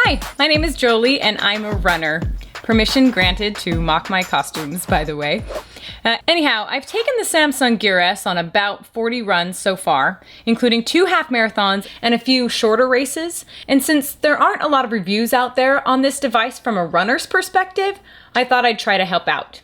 Hi, my name is Jolie and I'm a runner. Permission granted to mock my costumes, by the way. Anyhow, I've taken the Samsung Gear S on about 40 runs so far, including 2 half marathons and a few shorter races. And since there aren't a lot of reviews out there on this device from a runner's perspective, I thought I'd try to help out.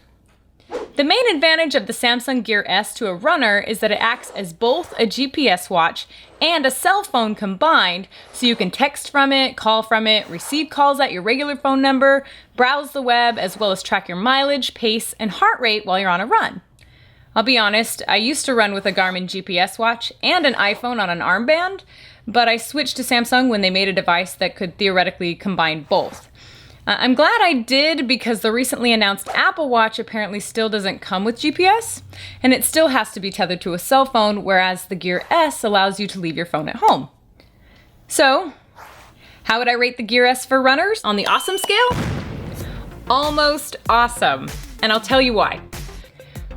The main advantage of the Samsung Gear S to a runner is that it acts as both a GPS watch and a cell phone combined, so you can text from it, call from it, receive calls at your regular phone number, browse the web, as well as track your mileage, pace, and heart rate while you're on a run. I'll be honest, I used to run with a Garmin GPS watch and an iPhone on an armband, but I switched to Samsung when they made a device that could theoretically combine both. I'm glad I did because the recently announced Apple Watch apparently still doesn't come with GPS, and it still has to be tethered to a cell phone, whereas the Gear S allows you to leave your phone at home. So, how would I rate the Gear S for runners on the awesome scale? Almost awesome, and I'll tell you why.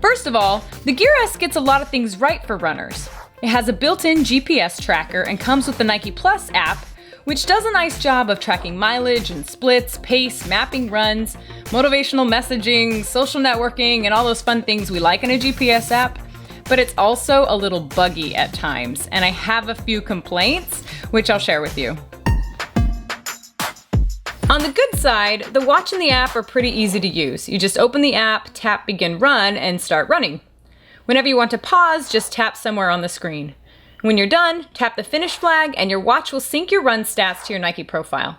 First of all, the Gear S gets a lot of things right for runners. It has a built-in GPS tracker and comes with the Nike Plus app, which does a nice job of tracking mileage and splits, pace, mapping runs, motivational messaging, social networking, and all those fun things we like in a GPS app. But it's also a little buggy at times, and I have a few complaints, which I'll share with you. On the good side, the watch and the app are pretty easy to use. You just open the app, tap Begin Run, and start running. Whenever you want to pause, just tap somewhere on the screen. When you're done, tap the finish flag and your watch will sync your run stats to your Nike profile.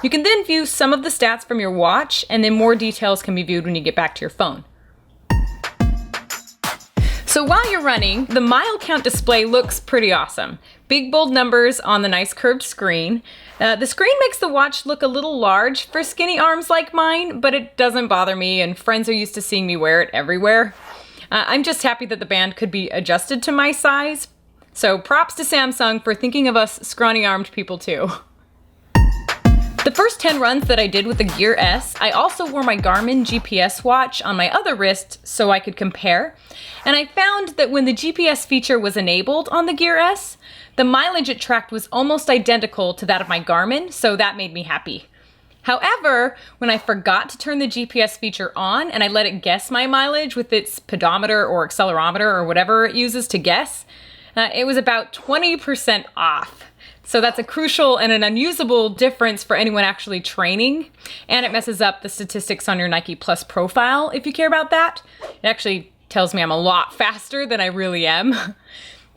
You can then view some of the stats from your watch, and then more details can be viewed when you get back to your phone. So while you're running, the mile count display looks pretty awesome. Big bold numbers on the nice curved screen. The screen makes the watch look a little large for skinny arms like mine, but it doesn't bother me, and friends are used to seeing me wear it everywhere. I'm just happy that the band could be adjusted to my size. So props to Samsung for thinking of us scrawny-armed people too. The first 10 runs that I did with the Gear S, I also wore my Garmin GPS watch on my other wrist so I could compare. And I found that when the GPS feature was enabled on the Gear S, the mileage it tracked was almost identical to that of my Garmin, so that made me happy. However, when I forgot to turn the GPS feature on and I let it guess my mileage with its pedometer or accelerometer or whatever it uses to guess, it was about 20% off. So that's a crucial and an unusable difference for anyone actually training. And it messes up the statistics on your Nike Plus profile if you care about that. It actually tells me I'm a lot faster than I really am.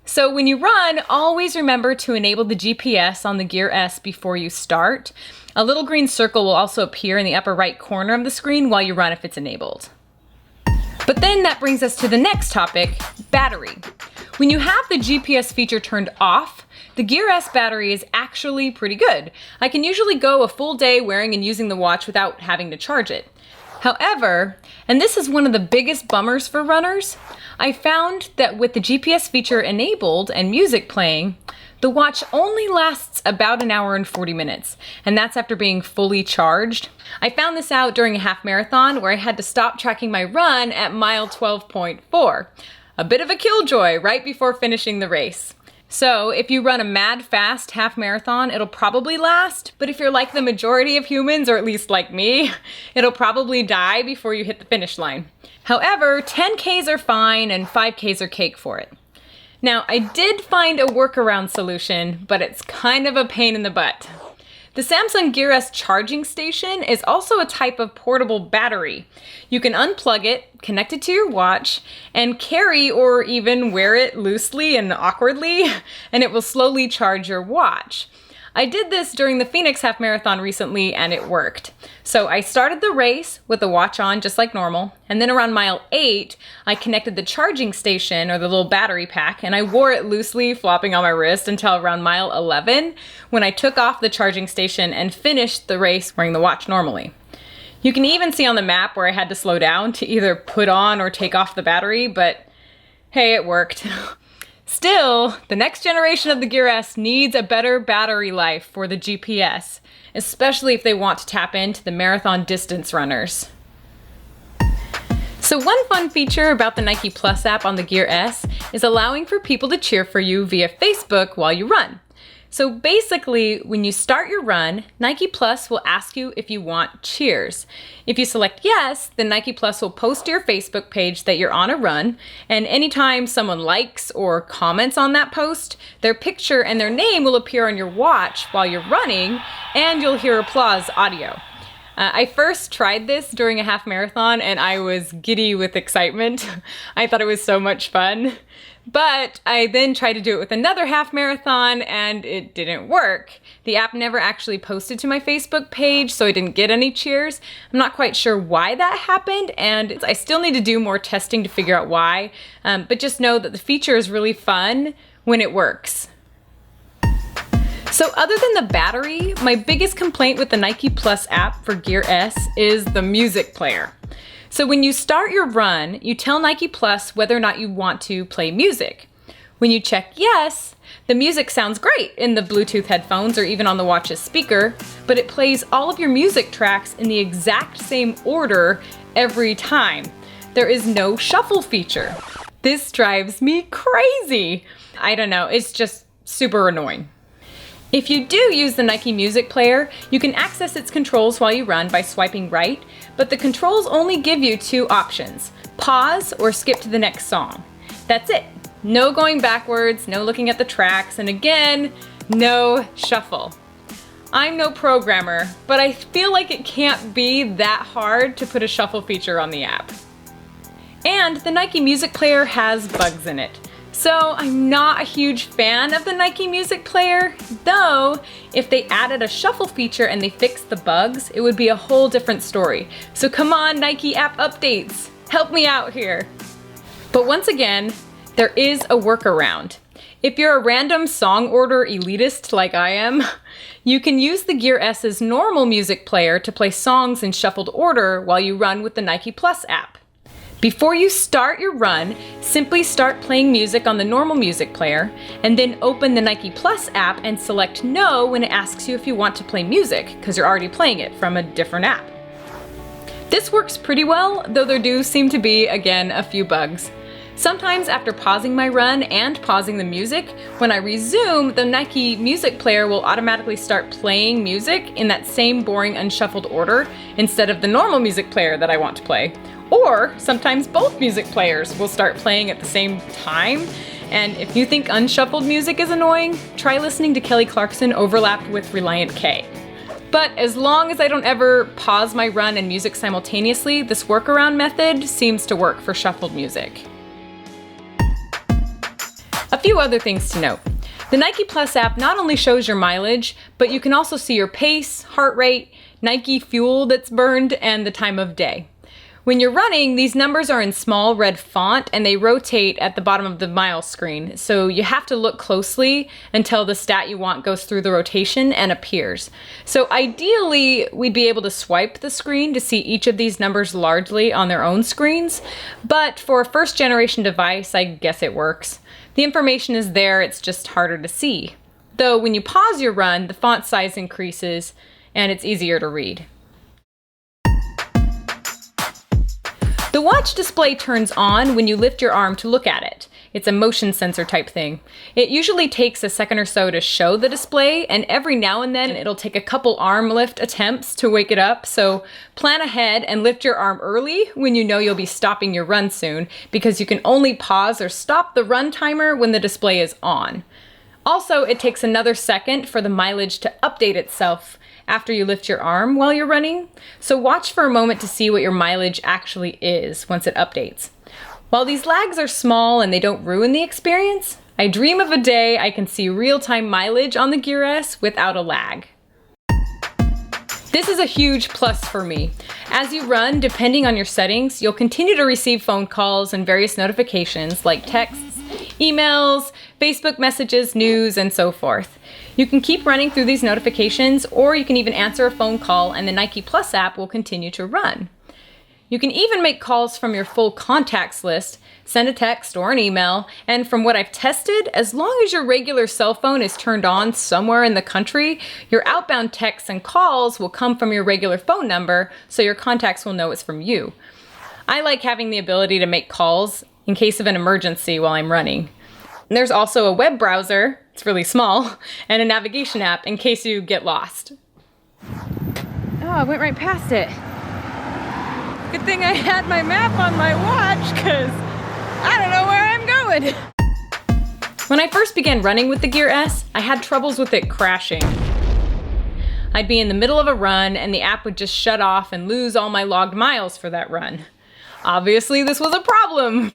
So when you run, always remember to enable the GPS on the Gear S before you start. A little green circle will also appear in the upper right corner of the screen while you run if it's enabled. But then that brings us to the next topic, battery. When you have the GPS feature turned off, the Gear S battery is actually pretty good. I can usually go a full day wearing and using the watch without having to charge it. However, and this is one of the biggest bummers for runners, I found that with the GPS feature enabled and music playing, the watch only lasts about an hour and 40 minutes, and that's after being fully charged. I found this out during a half marathon where I had to stop tracking my run at mile 12.4. A bit of a killjoy right before finishing the race. So if you run a mad fast half marathon, it'll probably last, but if you're like the majority of humans, or at least like me, it'll probably die before you hit the finish line. However, 10Ks are fine and 5Ks are cake for it. Now, I did find a workaround solution, but it's kind of a pain in the butt. The Samsung Gear S charging station is also a type of portable battery. You can unplug it, connect it to your watch, and carry or even wear it loosely and awkwardly, and it will slowly charge your watch. I did this during the Phoenix Half Marathon recently, and it worked. So I started the race with the watch on just like normal, and then around mile 8, I connected the charging station, or the little battery pack, and I wore it loosely, flopping on my wrist until around mile 11, when I took off the charging station and finished the race wearing the watch normally. You can even see on the map where I had to slow down to either put on or take off the battery, but hey, it worked. Still, the next generation of the Gear S needs a better battery life for the GPS, especially if they want to tap into the marathon distance runners. So one fun feature about the Nike Plus app on the Gear S is allowing for people to cheer for you via Facebook while you run. So basically, when you start your run, Nike Plus will ask you if you want cheers. If you select yes, then Nike Plus will post to your Facebook page that you're on a run, and anytime someone likes or comments on that post, their picture and their name will appear on your watch while you're running, and you'll hear applause audio. I first tried this during a half marathon and I was giddy with excitement. I thought it was so much fun. But I then tried to do it with another half marathon and it didn't work. The app never actually posted to my Facebook page, so I didn't get any cheers. I'm not quite sure why that happened, and I still need to do more testing to figure out why. But just know that the feature is really fun when it works. So other than the battery, my biggest complaint with the Nike Plus app for Gear S is the music player. So when you start your run, you tell Nike Plus whether or not you want to play music. When you check yes, the music sounds great in the Bluetooth headphones or even on the watch's speaker, but it plays all of your music tracks in the exact same order every time. There is no shuffle feature. This drives me crazy. I don't know, it's just super annoying. If you do use the Nike Music Player, you can access its controls while you run by swiping right, but the controls only give you two options: pause or skip to the next song. That's it. No going backwards, no looking at the tracks, and again, no shuffle. I'm no programmer, but I feel like it can't be that hard to put a shuffle feature on the app. And the Nike Music Player has bugs in it. So I'm not a huge fan of the Nike Music Player, though if they added a shuffle feature and they fixed the bugs, it would be a whole different story. So come on, Nike app updates, help me out here. But once again, there is a workaround. If you're a random song order elitist like I am, you can use the Gear S's normal music player to play songs in shuffled order while you run with the Nike Plus app. Before you start your run, simply start playing music on the normal music player, and then open the Nike Plus app and select no when it asks you if you want to play music, because you're already playing it from a different app. This works pretty well, though there do seem to be, again, a few bugs. Sometimes after pausing my run and pausing the music, when I resume, the Nike Music Player will automatically start playing music in that same boring unshuffled order instead of the normal music player that I want to play. Or sometimes both music players will start playing at the same time. And if you think unshuffled music is annoying, try listening to Kelly Clarkson overlapped with Reliant K. But as long as I don't ever pause my run and music simultaneously, this workaround method seems to work for shuffled music. A few other things to note. The Nike Plus app not only shows your mileage, but you can also see your pace, heart rate, Nike fuel that's burned, and the time of day. When you're running, these numbers are in small red font and they rotate at the bottom of the mile screen, so you have to look closely until the stat you want goes through the rotation and appears. So ideally, we'd be able to swipe the screen to see each of these numbers largely on their own screens, but for a first generation device, I guess it works. The information is there, it's just harder to see. Though when you pause your run, the font size increases and it's easier to read. The watch display turns on when you lift your arm to look at it. It's a motion sensor type thing. It usually takes a second or so to show the display, and every now and then it'll take a couple arm lift attempts to wake it up, so plan ahead and lift your arm early when you know you'll be stopping your run soon, because you can only pause or stop the run timer when the display is on. Also, it takes another second for the mileage to update itself after you lift your arm while you're running, so watch for a moment to see what your mileage actually is once it updates. While these lags are small and they don't ruin the experience, I dream of a day I can see real-time mileage on the Gear S without a lag. This is a huge plus for me. As you run, depending on your settings, you'll continue to receive phone calls and various notifications like texts, emails, Facebook messages, news, and so forth. You can keep running through these notifications, or you can even answer a phone call and the Nike Plus app will continue to run. You can even make calls from your full contacts list, send a text or an email, and from what I've tested, as long as your regular cell phone is turned on somewhere in the country, your outbound texts and calls will come from your regular phone number, so your contacts will know it's from you. I like having the ability to make calls in case of an emergency while I'm running. And there's also a web browser it's really small, and a navigation app in case you get lost. Oh, I went right past it. Good thing I had my map on my watch, because I don't know where I'm going. When I first began running with the Gear S, I had troubles with it crashing. I'd be in the middle of a run and the app would just shut off and lose all my logged miles for that run. Obviously, this was a problem.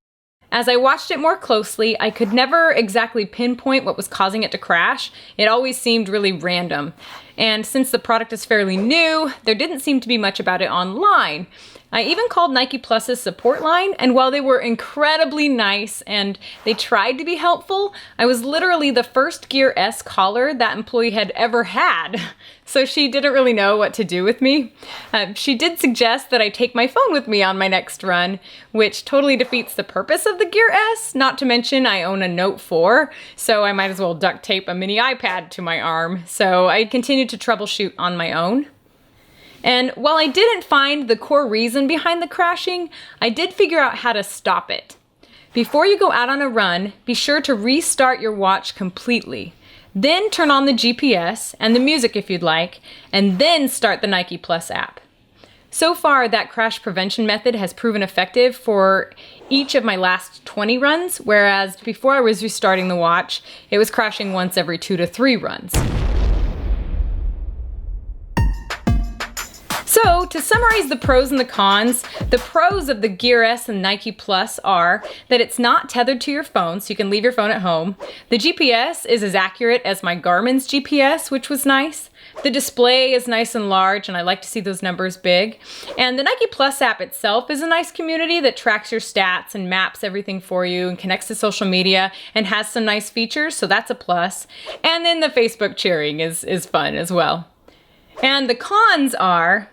As I watched it more closely, I could never exactly pinpoint what was causing it to crash. It always seemed really random. And since the product is fairly new, there didn't seem to be much about it online. I even called Nike Plus's support line, and while they were incredibly nice and they tried to be helpful, I was literally the first Gear S caller that employee had ever had. So she didn't really know what to do with me. She did suggest that I take my phone with me on my next run, which totally defeats the purpose of the Gear S, not to mention I own a Note 4, so I might as well duct tape a mini iPad to my arm. So I continued to troubleshoot on my own. And while I didn't find the core reason behind the crashing, I did figure out how to stop it. Before you go out on a run, be sure to restart your watch completely. Then turn on the GPS and the music if you'd like, and then start the Nike Plus app. So far, that crash prevention method has proven effective for each of my last 20 runs, whereas before I was restarting the watch, it was crashing once every 2 to 3 runs. So, to summarize the pros and the cons, the pros of the Gear S and Nike Plus are that it's not tethered to your phone, so you can leave your phone at home. The GPS is as accurate as my Garmin's GPS, which was nice. The display is nice and large, and I like to see those numbers big. And the Nike Plus app itself is a nice community that tracks your stats and maps everything for you and connects to social media and has some nice features, so that's a plus. And then the Facebook cheering is fun as well. And the cons are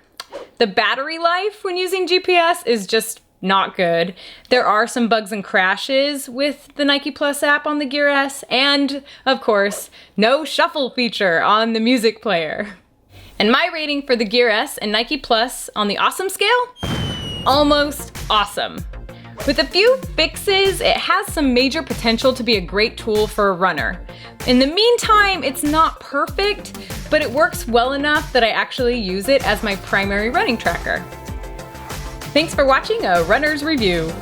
the battery life when using GPS is just not good. There are some bugs and crashes with the Nike Plus app on the Gear S, and of course, no shuffle feature on the music player. And my rating for the Gear S and Nike Plus on the awesome scale? Almost awesome. With a few fixes, it has some major potential to be a great tool for a runner. In the meantime, it's not perfect, but it works well enough that I actually use it as my primary running tracker. Thanks for watching a runner's review.